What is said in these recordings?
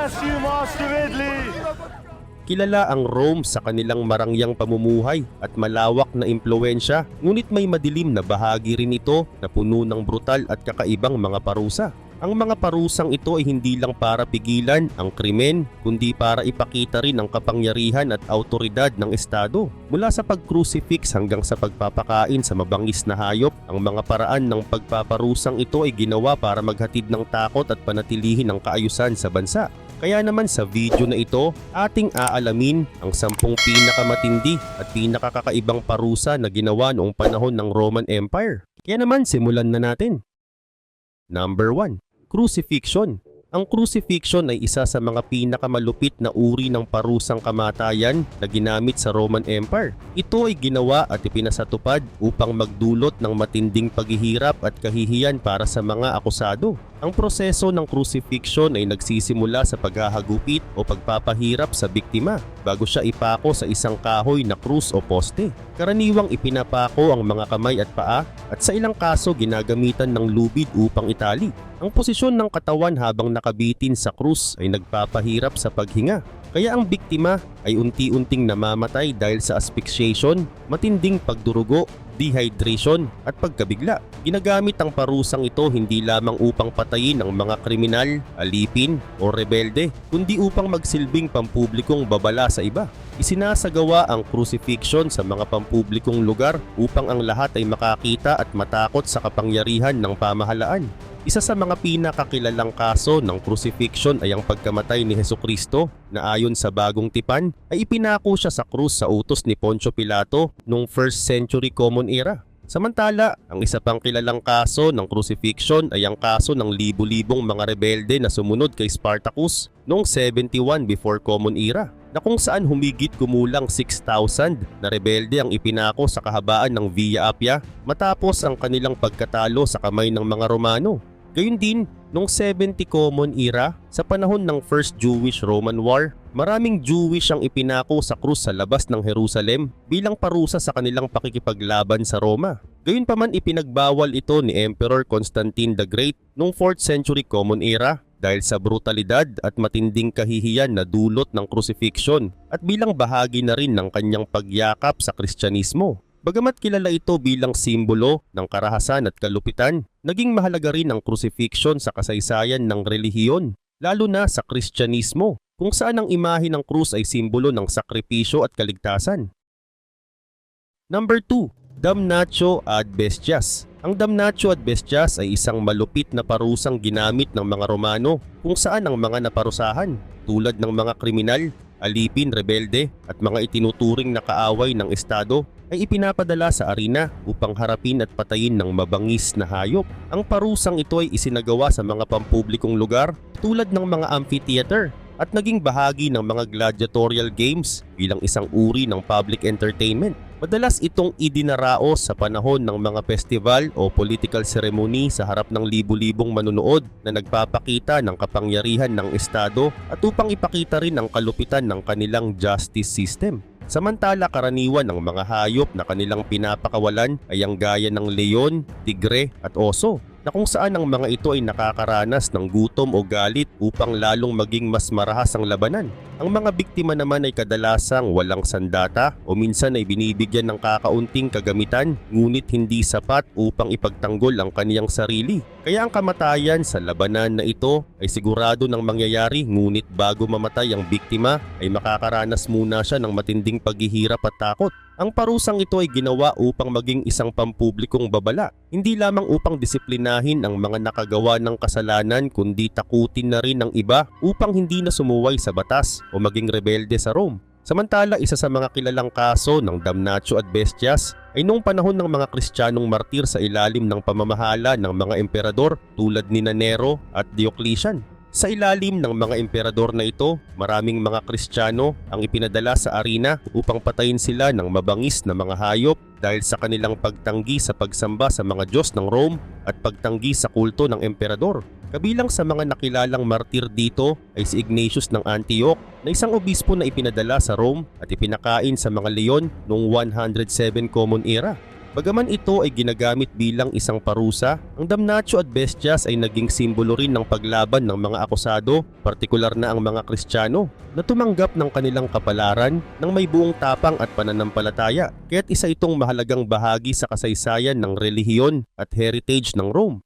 Matthew Master Ridley. Kilala ang Rome sa kanilang marangyang pamumuhay at malawak na impluensya, ngunit may madilim na bahagi rin ito na puno ng brutal at kakaibang mga parusa. Ang mga parusang ito ay hindi lang para pigilan ang krimen, kundi para ipakita rin ang kapangyarihan at autoridad ng Estado. Mula sa pag-crucifix hanggang sa pagpapakain sa mabangis na hayop, ang mga paraan ng pagpaparusang ito ay ginawa para maghatid ng takot at panatilihin ang kaayusan sa bansa. Kaya naman sa video na ito, ating aalamin ang 10 pinakamatindi at pinakakakaibang parusa na ginawa noong panahon ng Roman Empire. Kaya naman simulan na natin. Number 1. Crucifixion. Ang crucifixion ay isa sa mga pinakamalupit na uri ng parusang kamatayan na ginamit sa Roman Empire. Ito ay ginawa at ipinasatupad upang magdulot ng matinding paghihirap at kahihiyan para sa mga akusado. Ang proseso ng crucifixion ay nagsisimula sa paghahagupit o pagpapahirap sa biktima bago siya ipako sa isang kahoy na krus o poste. Karaniwang ipinapako ang mga kamay at paa at sa ilang kaso ginagamitan ng lubid upang itali. Ang posisyon ng katawan habang nakabitin sa krus ay nagpapahirap sa paghinga. Kaya ang biktima ay unti-unting namamatay dahil sa asphyxiation, matinding pagdurugo, dehydration at pagkabigla. Ginagamit ang parusang ito hindi lamang upang patayin ang mga kriminal, alipin o rebelde, kundi upang magsilbing pampublikong babala sa iba. Isinasagawa ang crucifixion sa mga pampublikong lugar upang ang lahat ay makakita at matakot sa kapangyarihan ng pamahalaan. Isa sa mga pinakakilalang kaso ng crucifixion ay ang pagkamatay ni Hesukristo na ayon sa Bagong Tipan ay ipinako siya sa krus sa utos ni Poncio Pilato noong 1st century Common Era. Samantala, ang isa pang kilalang kaso ng crucifixion ay ang kaso ng libu-libong mga rebelde na sumunod kay Spartacus noong 71 before Common Era, na kung saan humigit kumulang 6,000 na rebelde ang ipinako sa kahabaan ng Via Appia matapos ang kanilang pagkatalo sa kamay ng mga Romano. Gayun din, noong 70 Common Era, sa panahon ng First Jewish-Roman War, maraming Jewish ang ipinako sa krus sa labas ng Jerusalem bilang parusa sa kanilang pakikipaglaban sa Roma. Gayunpaman ipinagbawal ito ni Emperor Constantine the Great noong 4th century Common Era dahil sa brutalidad at matinding kahihiyan na dulot ng crucifixion at bilang bahagi na rin ng kanyang pagyakap sa Kristyanismo. Bagamat kilala ito bilang simbolo ng karahasan at kalupitan, naging mahalaga rin ang crucifixion sa kasaysayan ng relihiyon, lalo na sa Kristyanismo, kung saan ang imahe ng krus ay simbolo ng sakripisyo at kaligtasan. Number 2. Damnatio ad bestias. Ang damnatio ad bestias ay isang malupit na parusang ginamit ng mga Romano kung saan ang mga naparusahan, tulad ng mga kriminal, alipin, rebelde at mga itinuturing na kaaway ng Estado, ay ipinapadala sa arena upang harapin at patayin ng mabangis na hayop. Ang parusang ito ay isinagawa sa mga pampublikong lugar tulad ng mga amphitheater at naging bahagi ng mga gladiatorial games bilang isang uri ng public entertainment. Madalas itong idinaraos sa panahon ng mga festival o political ceremony sa harap ng libu-libong manunood na nagpapakita ng kapangyarihan ng Estado at upang ipakita rin ang kalupitan ng kanilang justice system. Samantala karaniwan ng mga hayop na kanilang pinapakawalan ay ang gaya ng leon, tigre at oso, na kung saan ang mga ito ay nakakaranas ng gutom o galit upang lalong maging mas marahas ang labanan. Ang mga biktima naman ay kadalasang walang sandata o minsan ay binibigyan ng kakaunting kagamitan ngunit hindi sapat upang ipagtanggol ang kaniyang sarili. Kaya ang kamatayan sa labanan na ito ay sigurado ng mangyayari, ngunit bago mamatay ang biktima ay makakaranas muna siya ng matinding paghihirap at takot. Ang parusang ito ay ginawa upang maging isang pampublikong babala, hindi lamang upang disiplinahin ang mga nakagawa ng kasalanan, kundi takutin na rin ang iba upang hindi na sumuway sa batas o maging rebelde sa Rome. Samantala, isa sa mga kilalang kaso ng damnatio ad bestias ay noong panahon ng mga Kristiyanong martir sa ilalim ng pamamahala ng mga emperador tulad ni Nero at Diocletian. Sa ilalim ng mga emperador na ito, maraming mga Kristiyano ang ipinadala sa arena upang patayin sila ng mabangis na mga hayop dahil sa kanilang pagtanggi sa pagsamba sa mga Diyos ng Rome at pagtanggi sa kulto ng emperador. Kabilang sa mga nakilalang martir dito ay si Ignatius ng Antioch, na isang obispo na ipinadala sa Rome at ipinakain sa mga leon noong 107 Common Era. Bagaman ito ay ginagamit bilang isang parusa, ang damnatio ad bestias ay naging simbolo rin ng paglaban ng mga akusado, partikular na ang mga Kristiyano, na tumanggap ng kanilang kapalaran ng may buong tapang at pananampalataya, kaya't isa itong mahalagang bahagi sa kasaysayan ng relihiyon at heritage ng Rome.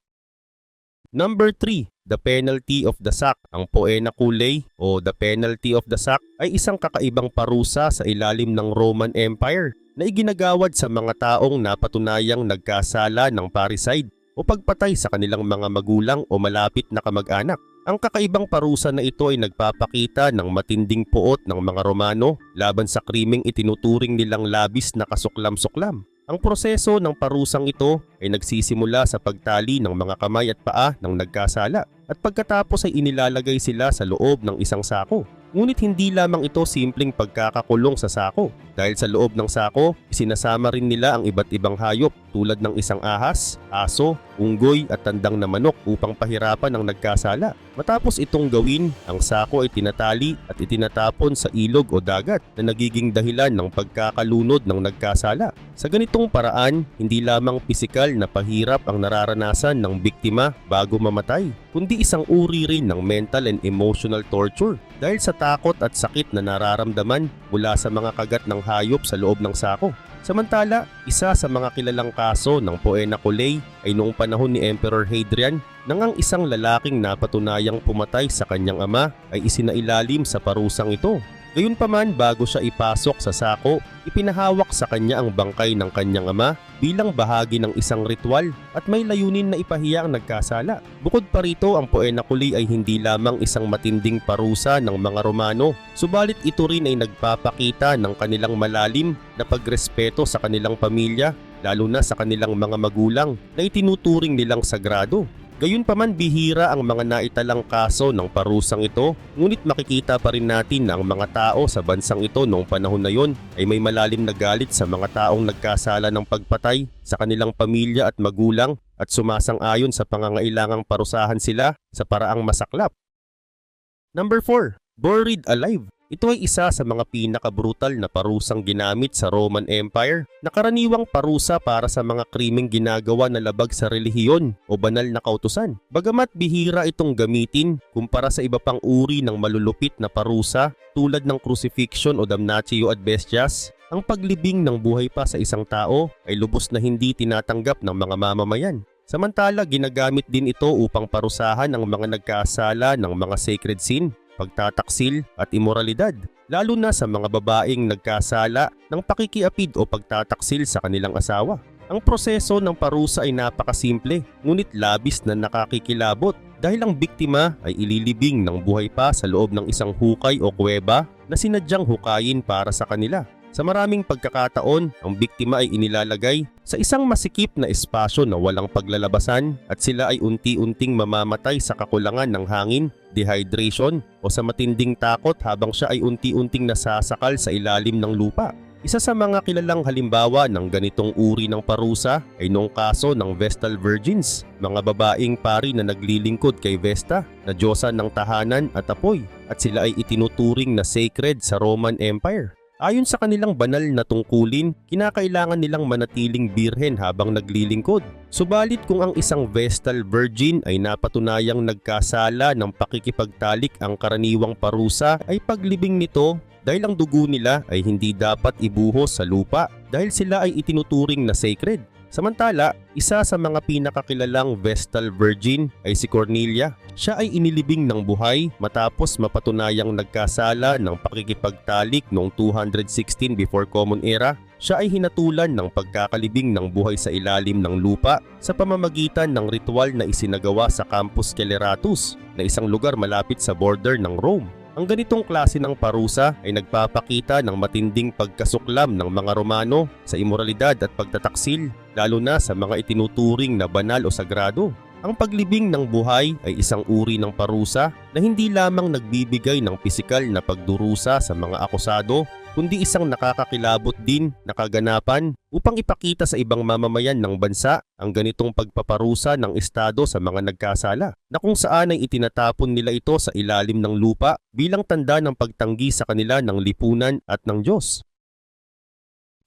Number 3. The Penalty of the Sack. Ang Poena Culei o The Penalty of the Sack ay isang kakaibang parusa sa ilalim ng Roman Empire na iginagawad sa mga taong napatunayang nagkasala ng parricide o pagpatay sa kanilang mga magulang o malapit na kamag-anak. Ang kakaibang parusa na ito ay nagpapakita ng matinding puot ng mga Romano laban sa krimeng itinuturing nilang labis na kasuklam-suklam. Ang proseso ng parusang ito ay nagsisimula sa pagtali ng mga kamay at paa ng nagkasala at pagkatapos ay inilalagay sila sa loob ng isang sako. Ngunit hindi lamang ito simpleng pagkakakulong sa sako. Dahil sa loob ng sako, isinasama rin nila ang iba't ibang hayop tulad ng isang ahas, aso, unggoy at tandang na manok upang pahirapan ang nagkasala. Matapos itong gawin, ang sako ay tinatali at itinatapon sa ilog o dagat na nagiging dahilan ng pagkakalunod ng nagkasala. Sa ganitong paraan, hindi lamang pisikal na pahirap ang nararanasan ng biktima bago mamatay, kundi isang uri rin ng mental and emotional torture dahil sa takot at sakit na nararamdaman mula sa mga kagat ng hayop sa loob ng sako. Samantala, isa sa mga kilalang kaso ng Poena Culei ay noong panahon ni Emperor Hadrian nang ang isang lalaking napatunayang pumatay sa kanyang ama ay isinailalim sa parusang ito. Gayunpaman, bago siya ipasok sa sako, ipinahawak sa kanya ang bangkay ng kanyang ama bilang bahagi ng isang ritual at may layunin na ipahiya ang nagkasala. Bukod pa rito, ang Poena Culei ay hindi lamang isang matinding parusa ng mga Romano, subalit ito rin ay nagpapakita ng kanilang malalim na pagrespeto sa kanilang pamilya, lalo na sa kanilang mga magulang na itinuturing nilang sagrado. Gayunpaman, bihira ang mga naitalang kaso ng parusang ito, ngunit makikita pa rin natin na ang mga tao sa bansang ito noong panahon na yon ay may malalim na galit sa mga taong nagkasala ng pagpatay sa kanilang pamilya at magulang at sumasang-ayon sa pangangailangang parusahan sila sa paraang masaklap. Number 4. Buried Alive. Ito ay isa sa mga pinaka-brutal na parusang ginamit sa Roman Empire na karaniwang parusa para sa mga krimeng ginagawa na labag sa relihiyon o banal na kautusan. Bagamat bihira itong gamitin kumpara sa iba pang uri ng malulupit na parusa tulad ng crucifixion o damnatio ad bestias, ang paglibing ng buhay pa sa isang tao ay lubos na hindi tinatanggap ng mga mamamayan. Samantala, ginagamit din ito upang parusahan ang mga nagkasala ng mga sacred sin, pagtataksil at imoralidad, lalo na sa mga babaeng nagkasala ng pakikiapid o pagtataksil sa kanilang asawa. Ang proseso ng parusa ay napakasimple, ngunit labis na nakakikilabot dahil ang biktima ay ililibing ng buhay pa sa loob ng isang hukay o kuweba na sinadyang hukayin para sa kanila. Sa maraming pagkakataon, ang biktima ay inilalagay sa isang masikip na espasyo na walang paglalabasan at sila ay unti-unting mamamatay sa kakulangan ng hangin, dehydration o sa matinding takot habang siya ay unti-unting nasasakal sa ilalim ng lupa. Isa sa mga kilalang halimbawa ng ganitong uri ng parusa ay noong kaso ng Vestal Virgins, mga babaeng pari na naglilingkod kay Vesta na diyosa ng tahanan at apoy, at sila ay itinuturing na sacred sa Roman Empire. Ayon sa kanilang banal na tungkulin, kinakailangan nilang manatiling birhen habang naglilingkod. Subalit kung ang isang Vestal Virgin ay napatunayang nagkasala ng pakikipagtalik, ang karaniwang parusa ay paglibing nito dahil ang dugo nila ay hindi dapat ibuhos sa lupa dahil sila ay itinuturing na sacred. Samantala, isa sa mga pinakakilalang Vestal Virgin ay si Cornelia. Siya ay inilibing ng buhay matapos mapatunayang nagkasala ng pakikipagtalik noong 216 before Common Era. Siya ay hinatulan ng pagkakalibing ng buhay sa ilalim ng lupa sa pamamagitan ng ritual na isinagawa sa Campus Sceleratus na isang lugar malapit sa border ng Rome. Ang ganitong klase ng parusa ay nagpapakita ng matinding pagkasuklam ng mga Romano sa imoralidad at pagtataksil, lalo na sa mga itinuturing na banal o sagrado. Ang paglibing ng buhay ay isang uri ng parusa na hindi lamang nagbibigay ng pisikal na pagdurusa sa mga akusado, kundi isang nakakakilabot din na kaganapan upang ipakita sa ibang mamamayan ng bansa ang ganitong pagpaparusa ng estado sa mga nagkasala, na kung saan ay itinatapon nila ito sa ilalim ng lupa bilang tanda ng pagtanggi sa kanila ng lipunan at ng Diyos.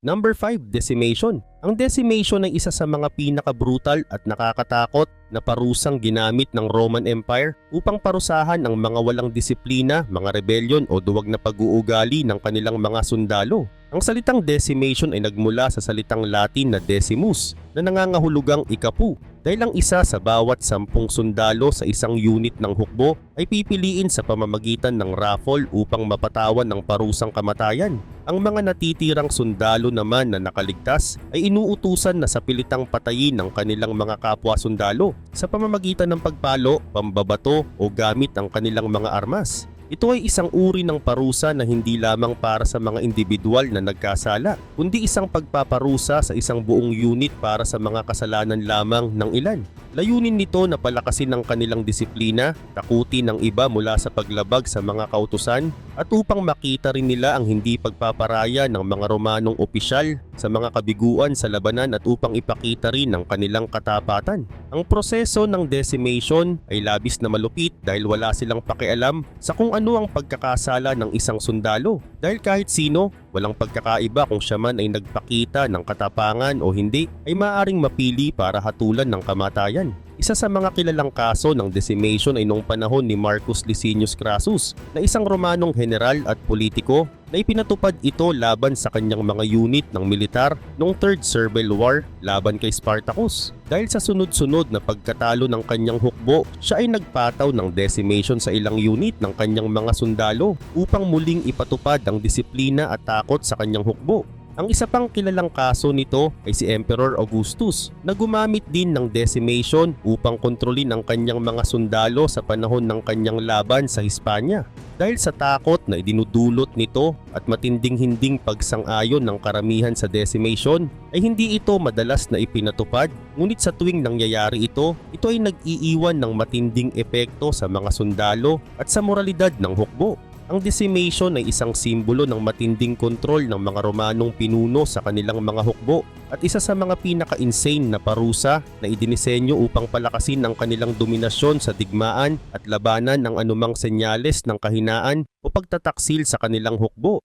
Number 5, decimation. Ang decimation ay isa sa mga pinaka-brutal at nakakatakot na parusang ginamit ng Roman Empire upang parusahan ang mga walang disiplina, mga rebellion o duwag na pag-uugali ng kanilang mga sundalo. Ang salitang decimation ay nagmula sa salitang Latin na decimus na nangangahulugang ikapu dahil ang isa sa bawat 10 sundalo sa isang unit ng hukbo ay pipiliin sa pamamagitan ng raffle upang mapatawan ng parusang kamatayan. Ang mga natitirang sundalo naman na nakaligtas ay inuutusan na sa pilitang patayin ng kanilang mga kapwa sundalo sa pamamagitan ng pagpalo, pambabato o gamit ang kanilang mga armas. Ito ay isang uri ng parusa na hindi lamang para sa mga individual na nagkasala, kundi isang pagpaparusa sa isang buong unit para sa mga kasalanan lamang ng ilan. Layunin nito na palakasin ang kanilang disiplina, takutin ng iba mula sa paglabag sa mga kautusan, at upang makita rin nila ang hindi pagpaparaya ng mga Romanong opisyal sa mga kabiguan sa labanan at upang ipakita rin ang kanilang katapatan. Ang proseso ng decimation ay labis na malupit dahil wala silang pakialam sa kung ano ang pagkakasala ng isang sundalo. Dahil kahit sino, walang pagkakaiba kung siya man ay nagpakita ng katapangan o hindi, ay maaaring mapili para hatulan ng kamatayan. Isa sa mga kilalang kaso ng decimation ay noong panahon ni Marcus Licinius Crassus na isang Romanong general at politiko na ipinatupad ito laban sa kanyang mga unit ng militar noong Third Servile War laban kay Spartacus. Dahil sa sunod-sunod na pagkatalo ng kanyang hukbo, siya ay nagpataw ng decimation sa ilang unit ng kanyang mga sundalo upang muling ipatupad ang disiplina at takot sa kanyang hukbo. Ang isa pang kilalang kaso nito ay si Emperor Augustus na gumamit din ng decimation upang kontrolin ang kanyang mga sundalo sa panahon ng kanyang laban sa Hispanya. Dahil sa takot na idinudulot nito at matinding hinding pagsang-ayon ng karamihan sa decimation, ay hindi ito madalas na ipinatupad, ngunit sa tuwing nangyayari ito ay nag-iiwan ng matinding epekto sa mga sundalo at sa moralidad ng hukbo. Ang decimation ay isang simbolo ng matinding kontrol ng mga Romanong pinuno sa kanilang mga hukbo at isa sa mga pinaka-insane na parusa na idinisenyo upang palakasin ang kanilang dominasyon sa digmaan at labanan ng anumang senyales ng kahinaan o pagtataksil sa kanilang hukbo.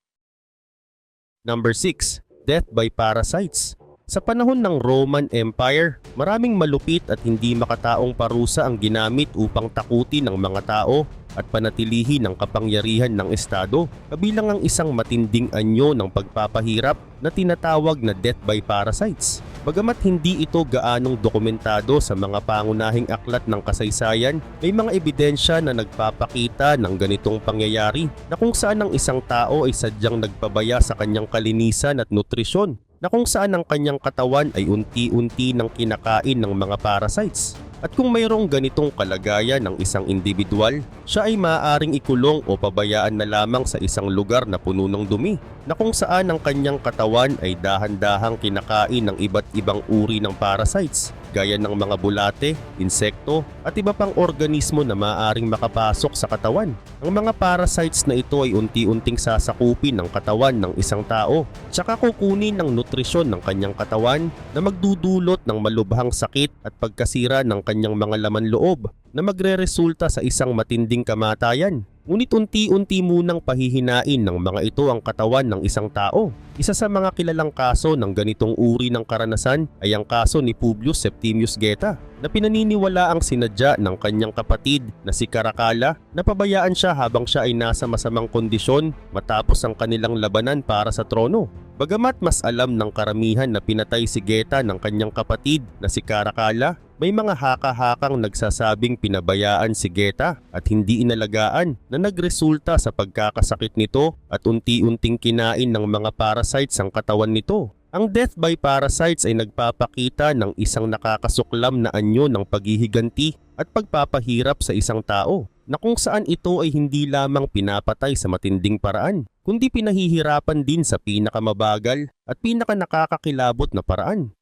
Number 6. Death by parasites. Sa panahon ng Roman Empire, maraming malupit at hindi makataong parusa ang ginamit upang takutin ng mga tao at panatilihin ang kapangyarihan ng estado, kabilang ang isang matinding anyo ng pagpapahirap na tinatawag na death by parasites. Bagamat hindi ito gaanong dokumentado sa mga pangunahing aklat ng kasaysayan, may mga ebidensya na nagpapakita ng ganitong pangyayari na kung saan ang isang tao ay sadyang nagpabaya sa kanyang kalinisan at nutrisyon, na kung saan ang kanyang katawan ay unti-unti nang kinakain ng mga parasites. At kung mayroong ganitong kalagayan ng isang individual, siya ay maaaring ikulong o pabayaan na lamang sa isang lugar na puno ng dumi, na kung saan ang kanyang katawan ay dahan-dahang kinakain ng iba't ibang uri ng parasites, gaya ng mga bulate, insekto at iba pang organismo na maaaring makapasok sa katawan. Ang mga parasites na ito ay unti-unting sasakupin ng katawan ng isang tao, tsaka kukunin ng nutrisyon ng kanyang katawan na magdudulot ng malubhang sakit at pagkasira ng kanyang mga laman loob na magreresulta sa isang matinding kamatayan. Ngunit unti-unti munang pahihinain ng mga ito ang katawan ng isang tao. Isa sa mga kilalang kaso ng ganitong uri ng karanasan ay ang kaso ni Publius Septimius Geta na pinaniniwala ang sinadya ng kanyang kapatid na si Caracalla na pabayaan siya habang siya ay nasa masamang kondisyon matapos ang kanilang labanan para sa trono. Bagamat mas alam ng karamihan na pinatay si Geta ng kanyang kapatid na si Caracalla, may mga haka-hakang nagsasabing pinabayaan si Geta at hindi inalagaan na nagresulta sa pagkakasakit nito at unti-unting kinain ng mga parasites ang katawan nito. Ang death by parasites ay nagpapakita ng isang nakakasuklam na anyo ng paghihiganti at pagpapahirap sa isang tao, na kung saan ito ay hindi lamang pinapatay sa matinding paraan, kundi pinahihirapan din sa pinakamabagal at pinakanakakakilabot na paraan.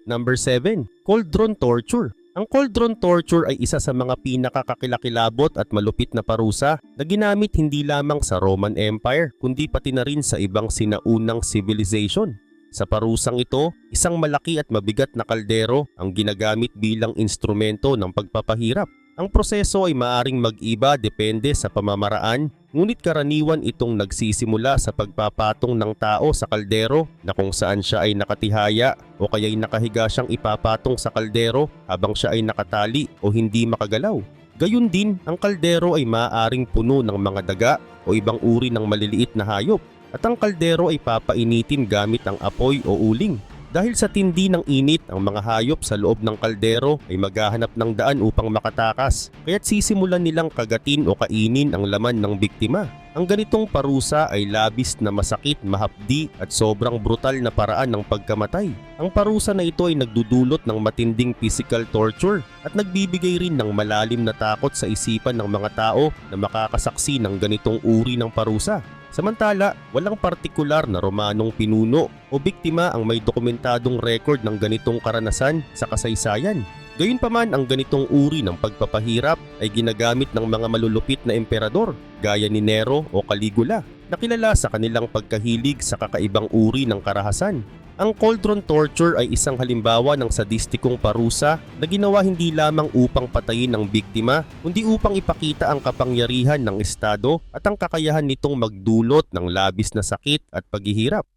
Number 7. Cauldron Torture. Ang cauldron torture ay isa sa mga pinakakakilakilabot at malupit na parusa na ginamit hindi lamang sa Roman Empire kundi pati na rin sa ibang sinaunang civilization. Sa parusang ito, isang malaki at mabigat na kaldero ang ginagamit bilang instrumento ng pagpapahirap. Ang proseso ay maaring mag-iba depende sa pamamaraan, ngunit karaniwan itong nagsisimula sa pagpapatong ng tao sa kaldero na kung saan siya ay nakatihaya o kaya'y nakahiga siyang ipapatong sa kaldero habang siya ay nakatali o hindi makagalaw. Gayun din, ang kaldero ay maaaring puno ng mga daga o ibang uri ng maliliit na hayop at ang kaldero ay papainitin gamit ang apoy o uling. Dahil sa tindi ng init, ang mga hayop sa loob ng kaldero ay maghahanap ng daan upang makatakas, kaya't sisimulan nilang kagatin o kainin ang laman ng biktima. Ang ganitong parusa ay labis na masakit, mahapdi at sobrang brutal na paraan ng pagkamatay. Ang parusa na ito ay nagdudulot ng matinding physical torture at nagbibigay rin ng malalim na takot sa isipan ng mga tao na makakasaksi ng ganitong uri ng parusa. Samantala, walang partikular na Romanong pinuno o biktima ang may dokumentadong record ng ganitong karanasan sa kasaysayan. Gayunpaman, ang ganitong uri ng pagpapahirap ay ginagamit ng mga malulupit na emperador gaya ni Nero o Caligula na kilala sa kanilang pagkahilig sa kakaibang uri ng karahasan. Ang cauldron torture ay isang halimbawa ng sadistikong parusa na ginawa hindi lamang upang patayin ang biktima, kundi upang ipakita ang kapangyarihan ng estado at ang kakayahan nitong magdulot ng labis na sakit at paghihirap.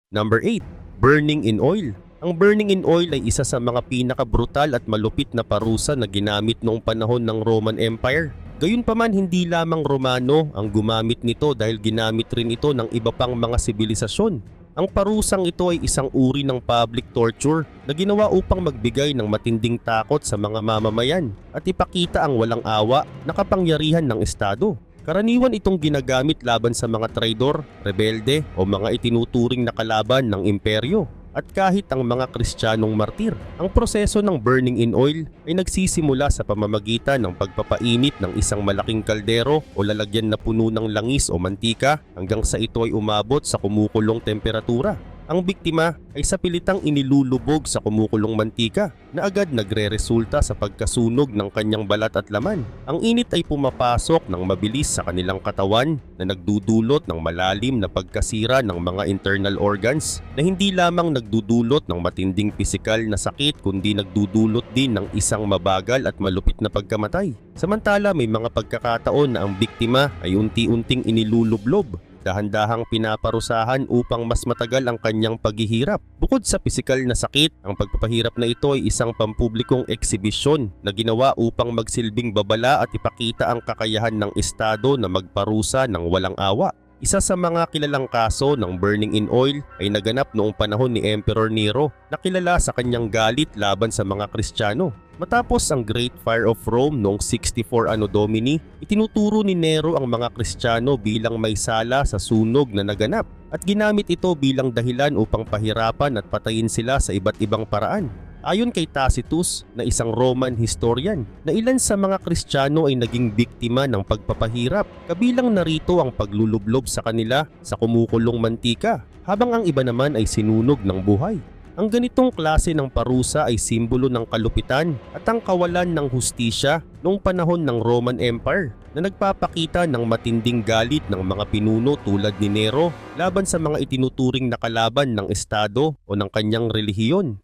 Number 8. Burning in oil. Ang burning in oil ay isa sa mga pinakabrutal at malupit na parusa na ginamit noong panahon ng Roman Empire. Gayunpaman, hindi lamang Romano ang gumamit nito dahil ginamit rin ito ng iba pang mga sibilisasyon. Ang parusang ito ay isang uri ng public torture na ginawa upang magbigay ng matinding takot sa mga mamamayan at ipakita ang walang awa na kapangyarihan ng estado. Karaniwan itong ginagamit laban sa mga traidor, rebelde o mga itinuturing na kalaban ng imperyo. At kahit ang mga Kristiyanong martir, ang proseso ng burning in oil ay nagsisimula sa pamamagitan ng pagpapainit ng isang malaking kaldero o lalagyan na puno ng langis o mantika hanggang sa ito ay umabot sa kumukulong temperatura. Ang biktima ay sapilitang inilulubog sa kumukulong mantika na agad nagre-resulta sa pagkasunog ng kanyang balat at laman. Ang init ay pumapasok ng mabilis sa kanilang katawan na nagdudulot ng malalim na pagkasira ng mga internal organs na hindi lamang nagdudulot ng matinding pisikal na sakit kundi nagdudulot din ng isang mabagal at malupit na pagkamatay. Samantala, may mga pagkakataon na ang biktima ay unti-unting inilulublob, dahan-dahang pinaparusahan upang mas matagal ang kanyang paghihirap. Bukod sa pisikal na sakit, ang pagpapahirap na ito ay isang pampublikong eksibisyon na ginawa upang magsilbing babala at ipakita ang kakayahan ng estado na magparusa ng walang awa. Isa sa mga kilalang kaso ng burning in oil ay naganap noong panahon ni Emperor Nero na kilala sa kanyang galit laban sa mga Kristiyano. Matapos ang Great Fire of Rome noong 64 Anno Domini, itinuturo ni Nero ang mga Kristiyano bilang may sala sa sunog na naganap at ginamit ito bilang dahilan upang pahirapan at patayin sila sa iba't ibang paraan. Ayon kay Tacitus na isang Roman historian, na ilan sa mga Kristiyano ay naging biktima ng pagpapahirap, kabilang narito ang paglulublob sa kanila sa kumukulong mantika, habang ang iba naman ay sinunog ng buhay. Ang ganitong klase ng parusa ay simbolo ng kalupitan at ang kawalan ng hustisya noong panahon ng Roman Empire na nagpapakita ng matinding galit ng mga pinuno tulad ni Nero laban sa mga itinuturing na kalaban ng estado o ng kanyang relihiyon.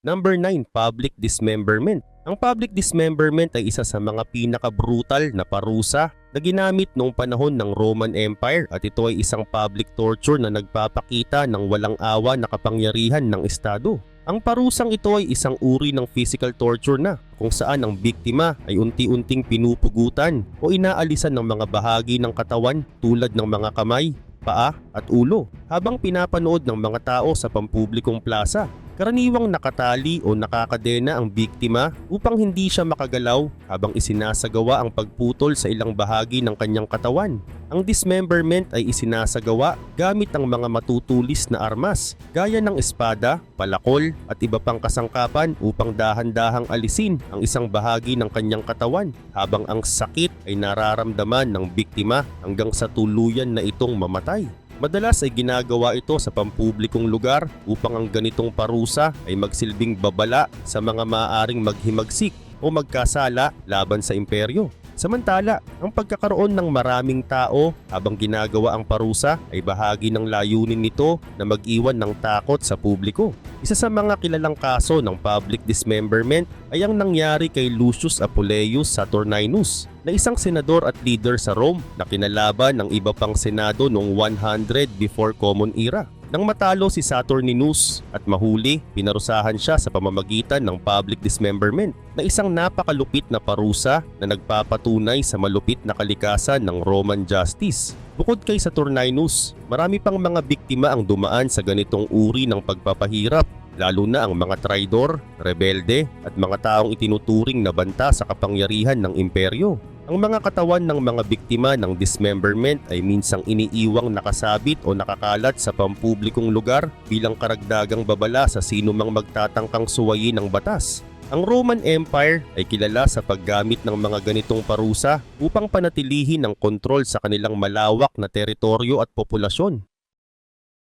Number 9. Public dismemberment. Ang public dismemberment ay isa sa mga pinaka-brutal na parusa na ginamit noong panahon ng Roman Empire at ito ay isang public torture na nagpapakita ng walang awa na kapangyarihan ng estado. Ang parusang ito ay isang uri ng physical torture na kung saan ang biktima ay unti-unting pinupugutan o inaalisan ng mga bahagi ng katawan tulad ng mga kamay, paa at ulo habang pinapanood ng mga tao sa pampublikong plaza. Karaniwang nakatali o nakakadena ang biktima upang hindi siya makagalaw habang isinasagawa ang pagputol sa ilang bahagi ng kanyang katawan. Ang dismemberment ay isinasagawa gamit ang mga matutulis na armas gaya ng espada, palakol at iba pang kasangkapan upang dahan-dahang alisin ang isang bahagi ng kanyang katawan habang ang sakit ay nararamdaman ng biktima hanggang sa tuluyan na itong mamatay. Madalas ay ginagawa ito sa pampublikong lugar upang ang ganitong parusa ay magsilbing babala sa mga maaaring maghimagsik o magkasala laban sa imperyo. Samantala, ang pagkakaroon ng maraming tao habang ginagawa ang parusa ay bahagi ng layunin nito na mag-iwan ng takot sa publiko. Isa sa mga kilalang kaso ng public dismemberment ay ang nangyari kay Lucius Apuleius Saturninus, na isang senador at leader sa Rome na kinalaban ng iba pang senado noong 100 before Common Era. Nang matalo si Saturninus at mahuli, pinarusahan siya sa pamamagitan ng public dismemberment, na isang napakalupit na parusa na nagpapatunay sa malupit na kalikasan ng Roman justice. Bukod kay Saturninus, marami pang mga biktima ang dumaan sa ganitong uri ng pagpapahirap, lalo na ang mga traidor, rebelde at mga taong itinuturing na banta sa kapangyarihan ng imperyo. Ang mga katawan ng mga biktima ng dismemberment ay minsang iniiwang nakasabit o nakakalat sa pampublikong lugar bilang karagdagang babala sa sino mang magtatangkang suwayin ng batas. Ang Roman Empire ay kilala sa paggamit ng mga ganitong parusa upang panatilihin ang kontrol sa kanilang malawak na teritoryo at populasyon.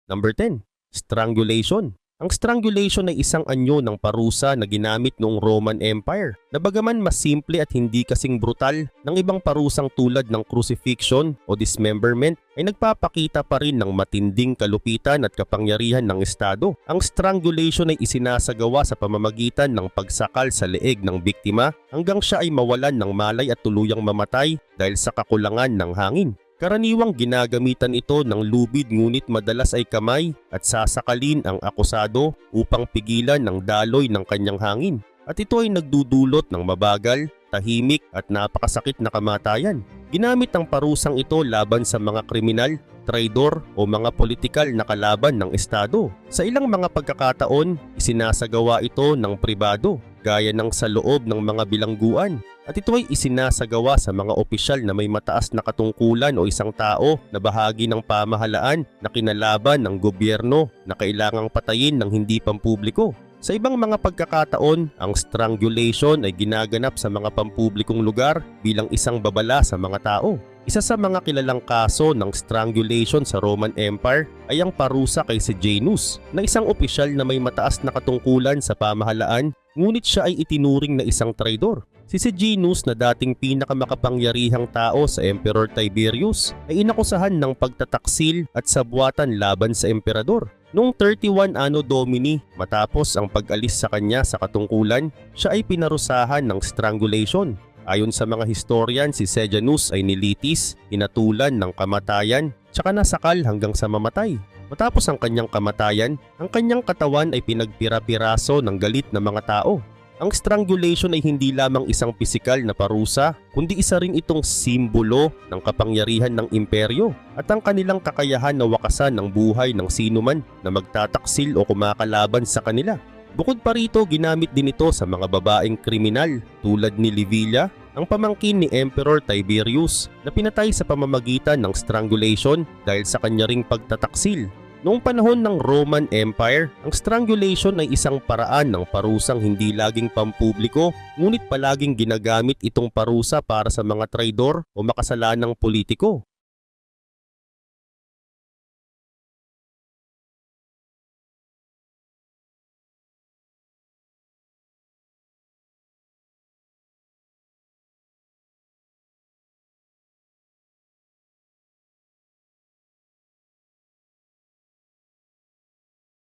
Number 10. Strangulation. Ang strangulation ay isang anyo ng parusa na ginamit noong Roman Empire, na bagaman mas simple at hindi kasing brutal ng ibang parusang tulad ng crucifixion o dismemberment, ay nagpapakita pa rin ng matinding kalupitan at kapangyarihan ng Estado. Ang strangulation ay isinasagawa sa pamamagitan ng pagsakal sa leeg ng biktima hanggang siya ay mawalan ng malay at tuluyang mamatay dahil sa kakulangan ng hangin. Karaniwang ginagamitan ito ng lubid, ngunit madalas ay kamay at sasakalin ang akusado upang pigilan ng daloy ng kanyang hangin. At ito ay nagdudulot ng mabagal, tahimik at napakasakit na kamatayan. Ginamit ang parusang ito laban sa mga kriminal, traidor o mga politikal na kalaban ng Estado. Sa ilang mga pagkakataon, isinasagawa ito ng pribado, gaya ng sa loob ng mga bilangguan. At ito ay isinasagawa sa mga opisyal na may mataas na katungkulan o isang tao na bahagi ng pamahalaan na kinalaban ng gobyerno na kailangang patayin ng hindi pampubliko. Sa ibang mga pagkakataon, ang strangulation ay ginaganap sa mga pampublikong lugar bilang isang babala sa mga tao. Isa sa mga kilalang kaso ng strangulation sa Roman Empire ay ang parusa kay Sejanus, na isang opisyal na may mataas na katungkulan sa pamahalaan, ngunit siya ay itinuring na isang traidor. Si Sejanus, na dating pinakamakapangyarihang tao sa Emperor Tiberius, ay inakusahan ng pagtataksil at sabwatan laban sa emperador. Noong 31 Anno Domini, matapos ang pag-alis sa kanya sa katungkulan, siya ay pinarusahan ng strangulation. Ayon sa mga historian, si Sejanus ay nilitis, hinatulan ng kamatayan, tsaka nasakal hanggang sa mamatay. Matapos ang kanyang kamatayan, ang kanyang katawan ay pinagpira-piraso ng galit na mga tao. Ang strangulation ay hindi lamang isang pisikal na parusa, kundi isa rin itong simbolo ng kapangyarihan ng imperyo at ang kanilang kakayahan na wakasan ng buhay ng sinuman na magtataksil o kumakalaban sa kanila. Bukod pa rito, ginamit din ito sa mga babaeng kriminal tulad ni Livilla, ang pamangkin ni Emperor Tiberius, na pinatay sa pamamagitan ng strangulation dahil sa kanya ring pagtataksil. Noong panahon ng Roman Empire, ang strangulation ay isang paraan ng parusang hindi laging pampubliko, ngunit palaging ginagamit itong parusa para sa mga traidor o makasalanang politiko.